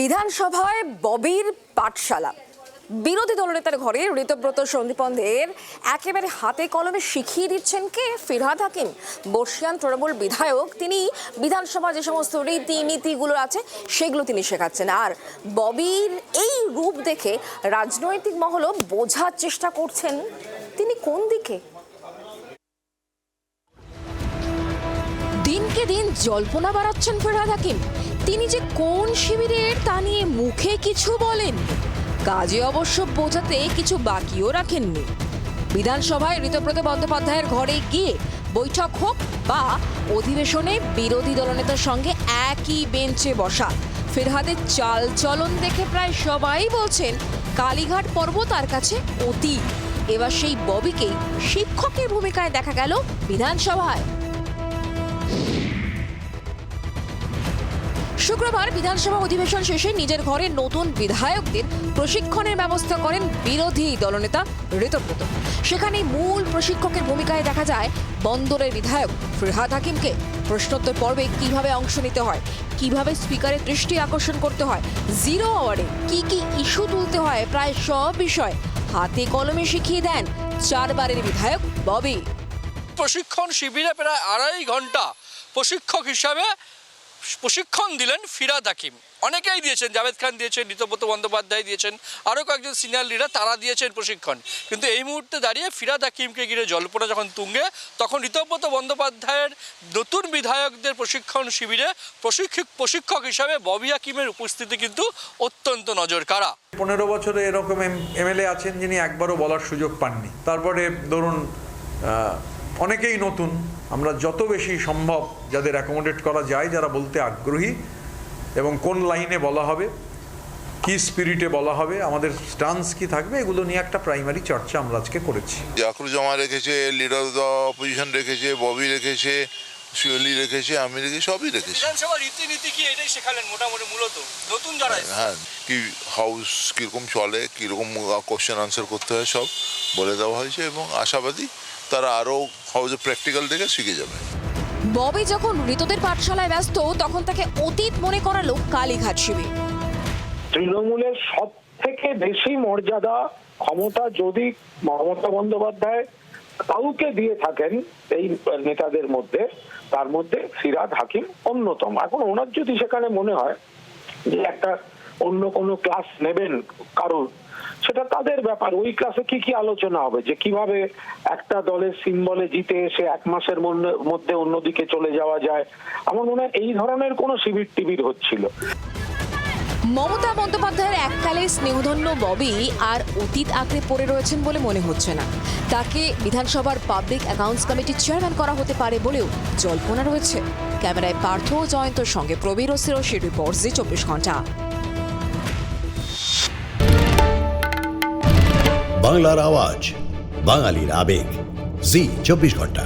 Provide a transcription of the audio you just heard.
বিধানসভায় ববির পাঠশালা। বিরোধী দলনেতার ঘরে ঋতব্রত সন্দীপনদের একেবারে হাতে কলমে শিখিয়ে দিচ্ছেন কে? ফিরহাদ হাকিম, বর্ষিয়ান তৃণমূল বিধায়ক। তিনি বিধানসভা যে সমস্ত রীতিনীতিগুলো আছে সেগুলো তিনি শেখাচ্ছেন। আর ববির এই রূপ দেখে রাজনৈতিক মহলও বোঝার চেষ্টা করছেন তিনি কোন দিকে। দিনকে দিন জল্পনা বাড়াচ্ছেন ফিরহাদ হাকিম। তিনি যে কোন শিবিরের তা নিয়ে মুখে কিছু বলেন, কাজে অবশ্য বোঝাতে কিছু বাকিও রাখেননি। বিধানসভায় ঋতব্রত বন্দ্যোপাধ্যায়ের ঘরে গিয়ে বৈঠক হোক বা অধিবেশনে বিরোধী দলনেতার সঙ্গে একই বেঞ্চে বসা, ফিরহাদের চাল চলন দেখে প্রায় সবাই বলছেন কালীঘাট পর্ব তার কাছে অতীত। এবার সেই ববিকেই শিক্ষকের ভূমিকায় দেখা গেল বিধানসভায়। শুক্রবার বিধানসভা অধিবেশন শেষে নিজের ঘরে নতুন বিধায়কদের প্রশিক্ষণের ব্যবস্থা করেন বিরোধী দলনেতা ঋতব্রত। সেখানে মূল প্রশিক্ষকের ভূমিকায় দেখা যায় বন্দরের বিধায়ক ফিরহাদ হাকিমকে। প্রশ্নোত্তর পর্বে কিভাবে অংশ নিতে হয়, কিভাবে স্পিকারের দৃষ্টি আকর্ষণ করতে হয়, জিরো আওয়ারে কি কি ইস্যু তুলতে হয়, প্রায় সব বিষয় হাতে কলমে শিখিয়ে দেন 4 বারের বিধায়ক ববি। প্রশিক্ষণ শিবিরে প্রায় 2.5 ঘন্টা প্রশিক্ষক হিসাবে প্রশিক্ষণ দিলেন ফিরহাদ হাকিম। অনেকেই দিয়েছেন, জাভেদ খান দিয়েছেন, ঋতব্রত বন্দ্যোপাধ্যায় দিয়েছেন, আরও কয়েকজন সিনিয়র লিডার তারা দিয়েছেন প্রশিক্ষণ। কিন্তু এই মুহূর্তে দাঁড়িয়ে ফিরহাদ হাকিমকে ঘিরে জল্পনা যখন তুঙ্গে, তখন ঋতব্রত বন্দ্যোপাধ্যায়ের নতুন বিধায়কদের প্রশিক্ষণ শিবিরে প্রশিক্ষক হিসাবে ববি হাকিমের উপস্থিতি কিন্তু অত্যন্ত নজর কাড়া। 15 বছরে এরকম এমএলএ আছেন যিনি একবারও বলার সুযোগ পাননি। তারপরে ধরুন অনেকেই নতুন, আমরা যত বেশি সম্ভব যাদের অ্যাকোমোডেট করা যায়, যারা বলতে আগ্রহী এবং কোন লাইনে বলা হবে, কি স্পিরিটে বলা হবে, আমাদের স্টান্স কি থাকবে, এগুলো নিয়ে একটা প্রাইমারি চর্চা আমরা আজকে করেছি। জাকরুজ্জামান রেখেছে, লিডার অফ দ্য অপোজিশন রেখেছে, ববি রেখেছে, শিওলি রেখেছে, আমি রেখেছি, সবই রেখেছি। বিধানসভা রীতিনীতি কি এটাই শেখালেন মোটামুটি মূলত নতুন যারা? হ্যাঁ, কি হাউস কীরকম চলে, কীরকম কোশ্চেন আনসার করতে হয় সব বলে দেওয়া হয়েছে এবং আশাবাদী তারা আরও হাউসে প্র্যাকটিক্যাল দেখে শিখে যাবে। ববি যখন ঋতদের পাঠশালায় ব্যস্ত, তখন তাকে অতীত মনে করালো কালীঘাট শিবির। তৃণমূলের সব থেকে বেশি মর্যাদা ক্ষমতা যদি মমতা বন্দ্যোপাধ্যায় কাউকে দিয়ে থাকেন এই নেতাদের মধ্যে, তার মধ্যে ফিরহাদ হাকিম অন্যতম। এখন ওনার যদি সেখানে মনে হয় যে একটা অন্য কোনো ক্লাস নেবেন কারণ, সেটা তাদের ব্যাপার। ওই ক্লাসে কি কি আলোচনা হবে, যে কিভাবে একটা দলের সিম্বলে জিতে এসে 1 মাসের মধ্যে অন্যদিকে চলে যাওয়া যায়, আমার মনে হয় এই ধরনের কোনো শিবির টিবির হচ্ছিল। মমতা বন্দ্যোপাধ্যায়ের এককালে স্নেহধন্য ববি আর অতীত আঁকড়ে পড়ে রয়েছেন বলে মনে হচ্ছে না। তাকে বিধানসভার পাবলিক অ্যাকাউন্টস কমিটির চেয়ারম্যান করা হতে পারে বলেও জল্পনা রয়েছে। ক্যামেরায় পার্থ জয়ন্তর সঙ্গে প্রবীর ও সিরোশির রিপোর্ট, জি 24 ঘন্টা। বাংলার আওয়াজ, বাঙালির আবেগ, জি 24 ঘন্টা।